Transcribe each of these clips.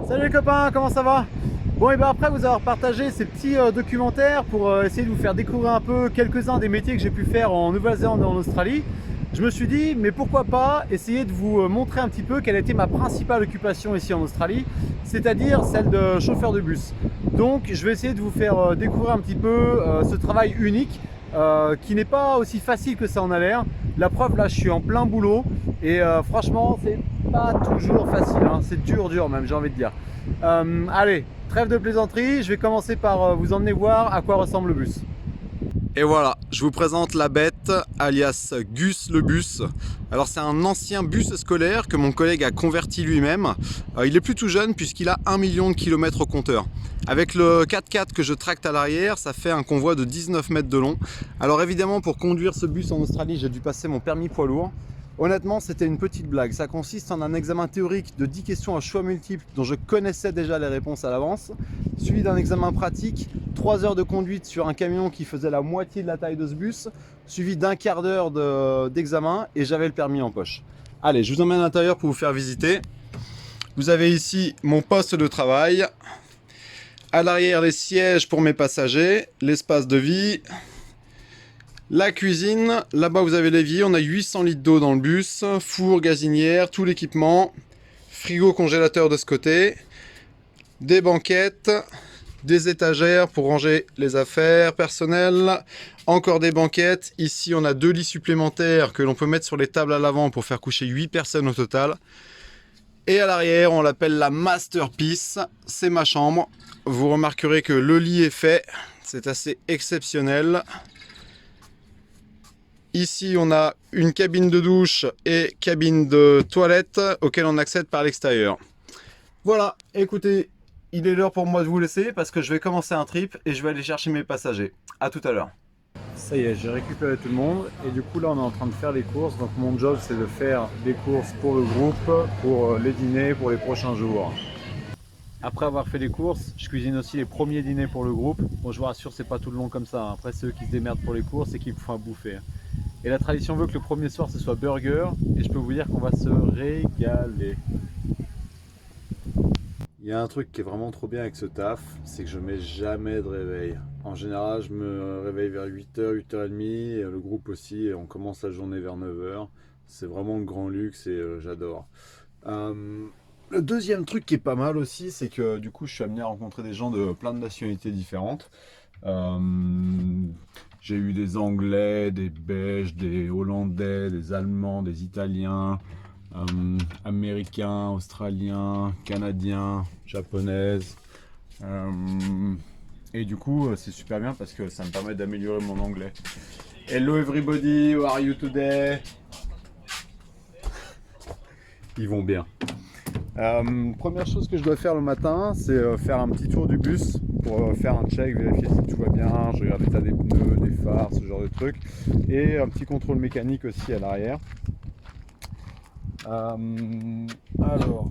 Salut les copains, comment ça va? Bon et bien après vous avoir partagé ces petits documentaires pour essayer de vous faire découvrir un peu quelques-uns des métiers que j'ai pu faire en Nouvelle-Zélande et en Australie, je me suis dit mais pourquoi pas essayer de vous montrer un petit peu quelle était ma principale occupation ici en Australie, c'est-à-dire celle de chauffeur de bus. Donc je vais essayer de vous faire découvrir un petit peu ce travail unique qui n'est pas aussi facile que ça en a l'air. La preuve, là je suis en plein boulot et franchement c'est pas toujours facile, hein. C'est dur même, j'ai envie de dire. Allez, trêve de plaisanterie, je vais commencer par vous emmener voir à quoi ressemble le bus. Et voilà, je vous présente la bête, alias Gus le bus. Alors c'est un ancien bus scolaire que mon collègue a converti lui-même. Il est plutôt jeune puisqu'il a 1 million de kilomètres au compteur. Avec le 4x4 que je tracte à l'arrière, ça fait un convoi de 19 mètres de long. Alors évidemment, pour conduire ce bus en Australie, j'ai dû passer mon permis poids lourd. Honnêtement, c'était une petite blague. Ça consiste en un examen théorique de 10 questions à choix multiples dont je connaissais déjà les réponses à l'avance, suivi d'un examen pratique, 3 heures de conduite sur un camion qui faisait la moitié de la taille de ce bus, suivi d'un quart d'heure d'examen et j'avais le permis en poche. Allez, je vous emmène à l'intérieur pour vous faire visiter. Vous avez ici mon poste de travail. À l'arrière, les sièges pour mes passagers, l'espace de vie. La cuisine, là-bas vous avez l'évier, on a 800 litres d'eau dans le bus, four, gazinière, tout l'équipement, frigo congélateur de ce côté, des banquettes, des étagères pour ranger les affaires personnelles, encore des banquettes. Ici on a 2 lits supplémentaires que l'on peut mettre sur les tables à l'avant pour faire coucher 8 personnes au total. Et à l'arrière on l'appelle la masterpiece, c'est ma chambre. Vous remarquerez que le lit est fait, c'est assez exceptionnel. Ici, on a une cabine de douche et cabine de toilette auquel on accède par l'extérieur. Voilà, écoutez, il est l'heure pour moi de vous laisser parce que je vais commencer un trip et je vais aller chercher mes passagers. A tout à l'heure. Ça y est, j'ai récupéré tout le monde et du coup là on est en train de faire les courses. Donc mon job c'est de faire des courses pour le groupe, pour les dîners, pour les prochains jours. Après avoir fait les courses, je cuisine aussi les premiers dîners pour le groupe. Bon, je vous rassure, c'est pas tout le long comme ça. Après, c'est eux qui se démerdent pour les courses et qui me font à bouffer. Et la tradition veut que le premier soir ce soit burger et je peux vous dire qu'on va se régaler. Il y a un truc qui est vraiment trop bien avec ce taf, c'est que je mets jamais de réveil. En général, je me réveille vers 8h, 8h30, et le groupe aussi, et on commence la journée vers 9h. C'est vraiment le grand luxe et j'adore. Le deuxième truc qui est pas mal aussi, c'est que du coup, je suis amené à rencontrer des gens de plein de nationalités différentes. J'ai eu des Anglais, des Belges, des Hollandais, des Allemands, des Italiens, Américains, Australiens, Canadiens, Japonaises. Et du coup, c'est super bien parce que ça me permet d'améliorer mon anglais. Hello everybody, how are you today? Ils vont bien. Première chose que je dois faire le matin, c'est faire un petit tour du bus pour faire un check, vérifier si tout va bien, je regarde l'état des pneus, des phares, ce genre de trucs, et un petit contrôle mécanique aussi à l'arrière. Alors,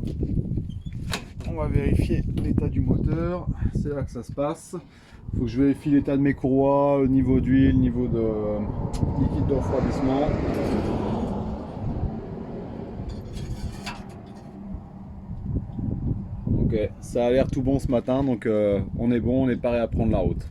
on va vérifier l'état du moteur, c'est là que ça se passe. Il faut que je vérifie l'état de mes courroies, le niveau d'huile, niveau de liquide de refroidissement. Ok, ça a l'air tout bon ce matin, donc on est bon, on est paré à prendre la route.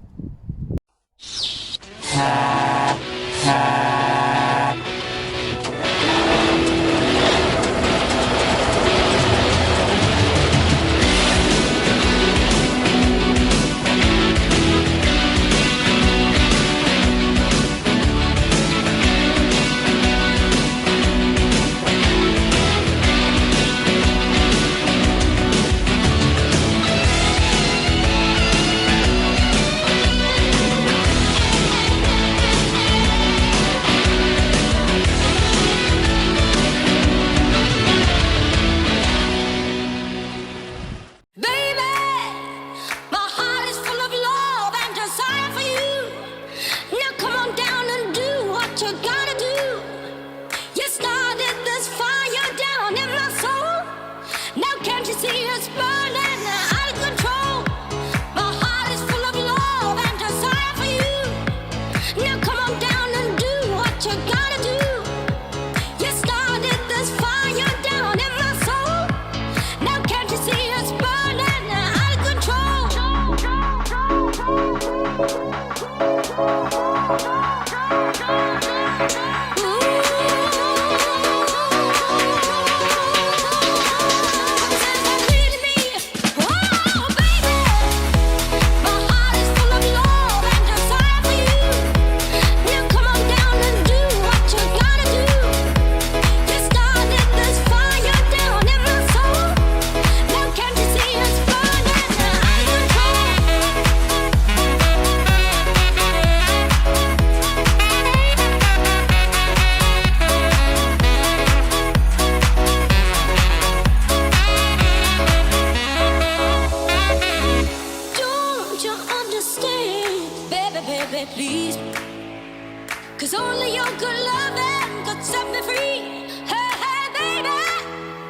'Cause only your good loving could set me free. Hey, hey, baby,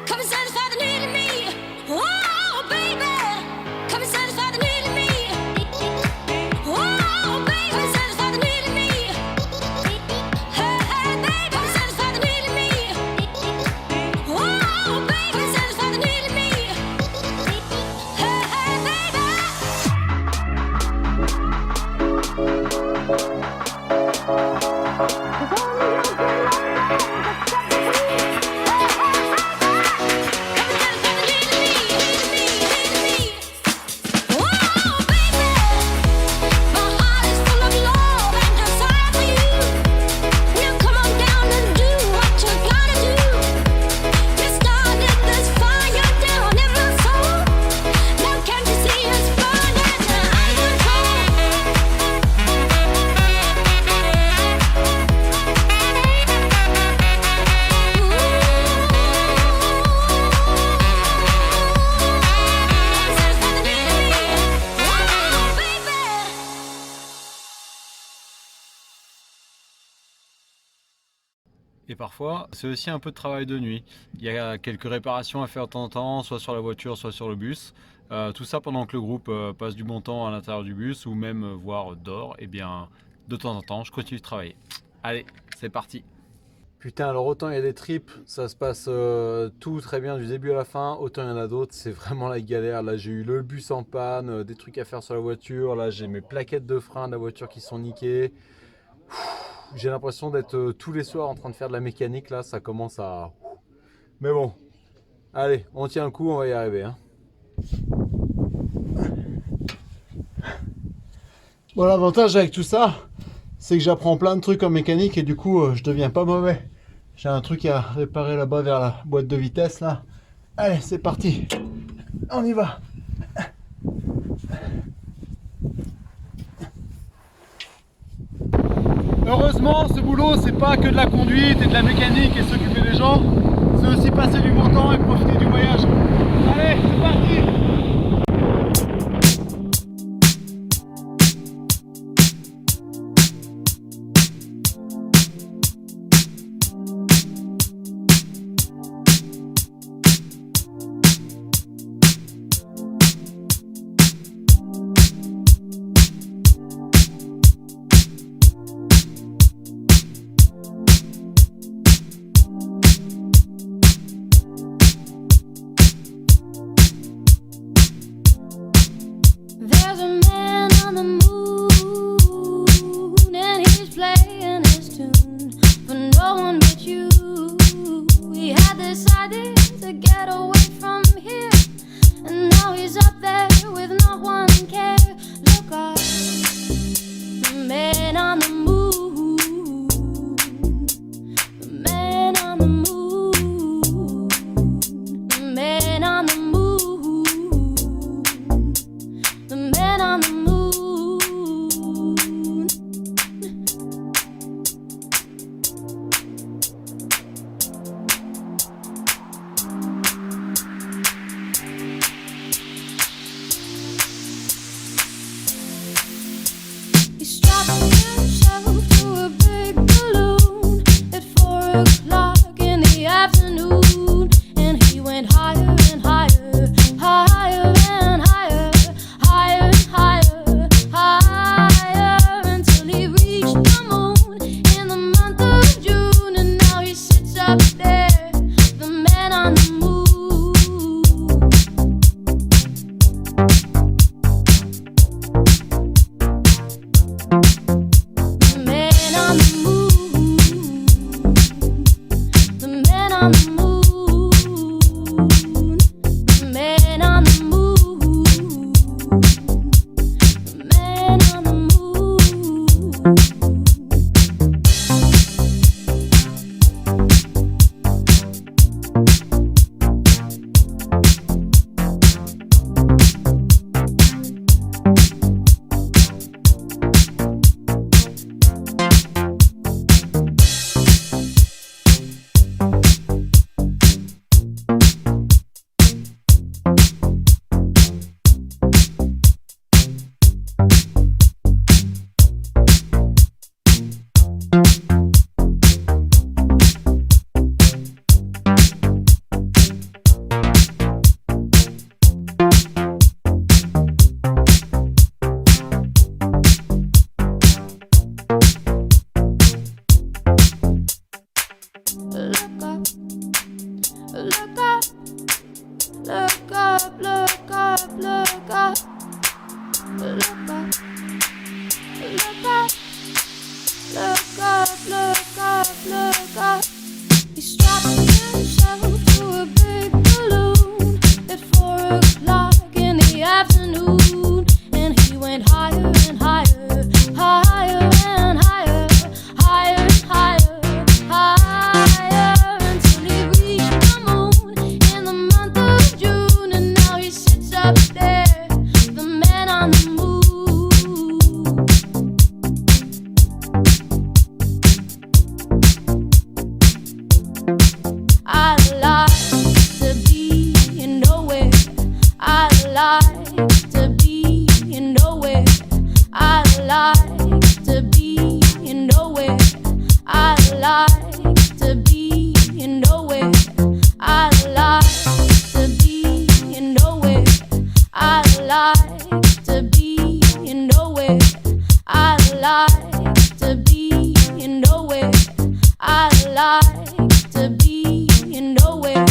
come and satisfy the need in me. Oh, baby, come and satisfy the need in me. Oh, baby, come and satisfy the need in me. Hey, hey, baby, come and satisfy the need in me. Oh, baby, come and satisfy the need in me. Hey, hey, baby. Et parfois, c'est aussi un peu de travail de nuit. Il y a quelques réparations à faire de temps en temps, soit sur la voiture, soit sur le bus. Tout ça pendant que le groupe passe du bon temps à l'intérieur du bus ou même voire dort. Et bien, de temps en temps, je continue de travailler. Allez, c'est parti. Putain, alors autant il y a des trips, ça se passe tout très bien du début à la fin, autant il y en a d'autres, c'est vraiment la galère. Là, j'ai eu le bus en panne, des trucs à faire sur la voiture. Là, j'ai mes plaquettes de frein de la voiture qui sont niquées. J'ai l'impression d'être tous les soirs en train de faire de la mécanique, là, ça commence à... Mais bon, allez, on tient le coup, on va y arriver. Hein. Bon, l'avantage avec tout ça, c'est que j'apprends plein de trucs en mécanique et du coup, je deviens pas mauvais. J'ai un truc à réparer là-bas vers la boîte de vitesse, là. Allez, c'est parti, on y va. Heureusement, ce boulot, c'est pas que de la conduite et de la mécanique et s'occuper des gens, c'est aussi passer du bon temps et profiter du voyage. Allez, c'est parti! There's a man on the moon and he's playing his tune for no one but you. He had decided to get away from here, and now he's up there with no one care. Look up, the man on the moon, the man on the moon, the man on the moon. The man on the moon. like to be nowhere. I like to be nowhere. I like to be nowhere.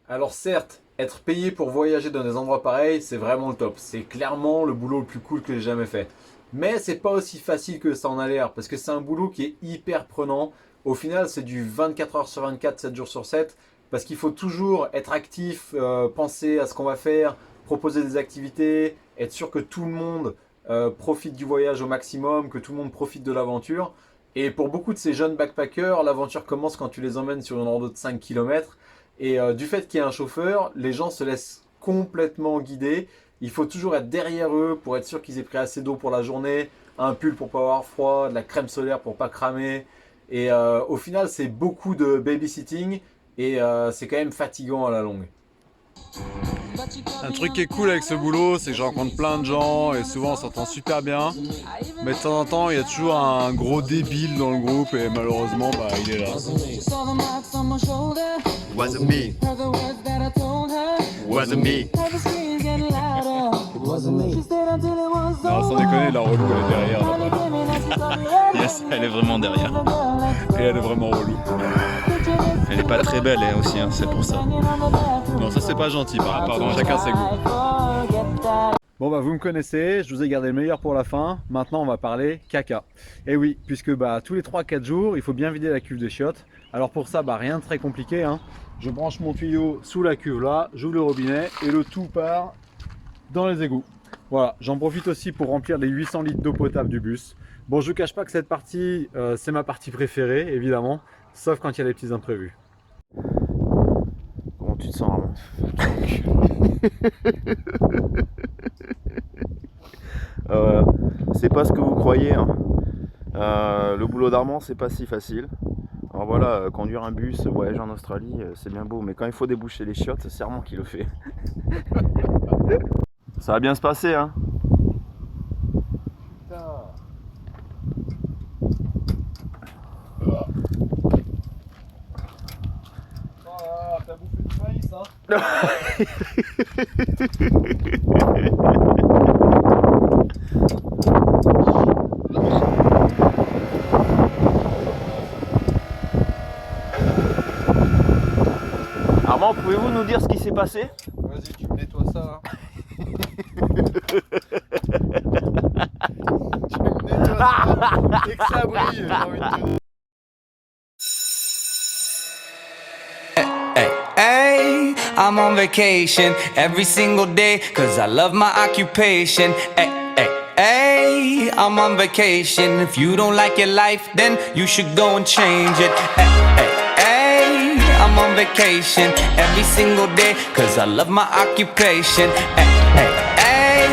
Alors certes, être payé pour voyager dans des endroits pareils, c'est vraiment le top. C'est clairement le boulot le plus cool que j'ai jamais fait. Mais c'est pas aussi facile que ça en a l'air, parce que c'est un boulot qui est hyper prenant. Au final, c'est du 24 heures sur 24, 7 jours sur 7, parce qu'il faut toujours être actif, penser à ce qu'on va faire, proposer des activités, être sûr que tout le monde profite du voyage au maximum, que tout le monde profite de l'aventure. Et pour beaucoup de ces jeunes backpackers, l'aventure commence quand tu les emmènes sur une rando de 5 km. Et du fait qu'il y ait un chauffeur, les gens se laissent complètement guider. Il faut toujours être derrière eux pour être sûr qu'ils aient pris assez d'eau pour la journée, un pull pour pas avoir froid, de la crème solaire pour pas cramer. Et au final, c'est beaucoup de babysitting et c'est quand même fatigant à la longue. Un truc qui est cool avec ce boulot, c'est que je rencontre plein de gens et souvent on s'entend super bien. Mais de temps en temps, il y a toujours un gros débile dans le groupe et malheureusement, bah, il est là. Wasn't me. Wasn't me. Non, sans déconner, la relou, elle est derrière là-bas. Yes, elle est vraiment derrière. Et elle est vraiment relou. Elle est pas très belle elle aussi, hein, c'est pour ça. Non, ça c'est pas gentil, pardon, chacun ses goûts. Bon bah vous me connaissez, je vous ai gardé le meilleur pour la fin. Maintenant on va parler caca. Et oui, puisque bah tous les 3-4 jours, il faut bien vider la cuve de chiottes. Alors pour ça, bah rien de très compliqué, hein. Je branche mon tuyau sous la cuve là, j'ouvre le robinet et le tout part dans les égouts. Voilà, j'en profite aussi pour remplir les 800 litres d'eau potable du bus. Bon, je vous cache pas que cette partie, c'est ma partie préférée, évidemment, sauf quand il y a des petits imprévus. Comment tu te sens, Armand? C'est pas ce que vous croyez, hein. Le boulot d'Armand, c'est pas si facile. Alors voilà, conduire un bus, voyager en Australie, c'est bien beau, mais quand il faut déboucher les chiottes, c'est Armand qui le fait. Ça va bien se passer, hein. T'as bouffé du maïs, hein? Armand, pouvez-vous nous dire ce qui s'est passé? Vas-y, tu me nettoies ça. Tu me nettoies ça et que ça brille, j'ai envie de te dire. Hey, I'm on vacation every single day, cause I love my occupation. Hey, I'm on vacation. If you don't like your life, then you should go and change it. Hey, I'm on vacation every single day, cause I love my occupation. Hey,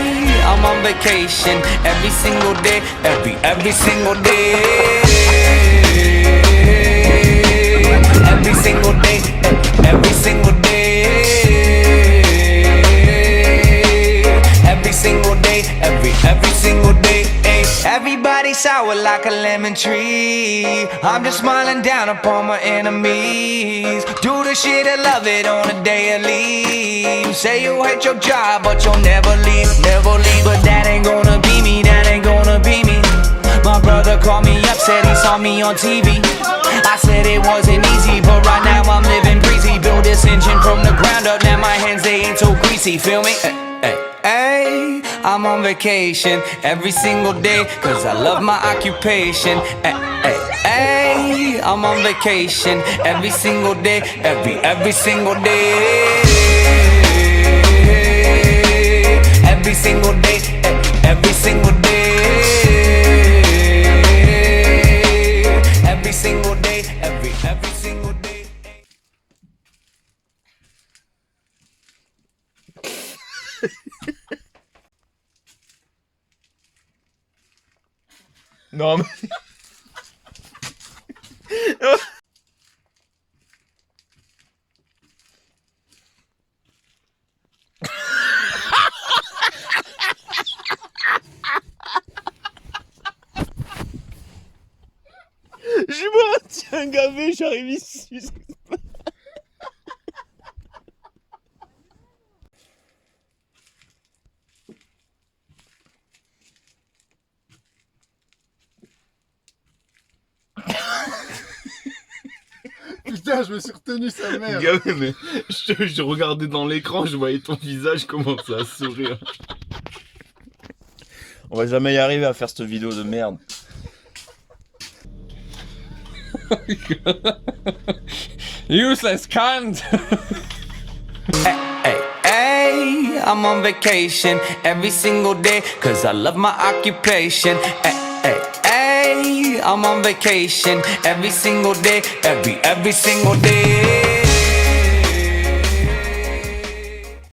I'm on vacation every single day, every single day. sour like a lemon tree. I'm just smiling down upon my enemies. Do the shit and love it on a daily. You say you hate your job, but you'll never leave, never leave. But that ain't gonna be me, that ain't gonna be me. My brother called me up, said he saw me on TV. I said it wasn't easy, but right now I'm living breezy. Build this engine from the ground up, now my hands they ain't so greasy, feel me? Hey, I'm on vacation every single day, cause I love my occupation. Hey, I'm on vacation every single day, every single day. Every single day, every single day. Every single day, every single day. Non mais... Je me retiens gavé, j'arrive ici. Putain, je me suis retenu sa mère. Gavé, mais je regardais dans l'écran, je voyais ton visage commencer à sourire. On va jamais y arriver à faire cette vidéo de merde. Useless cunt. Hey, I'm on vacation every single day, cause I love my occupation. Hey, I'm on vacation every single day, every single day.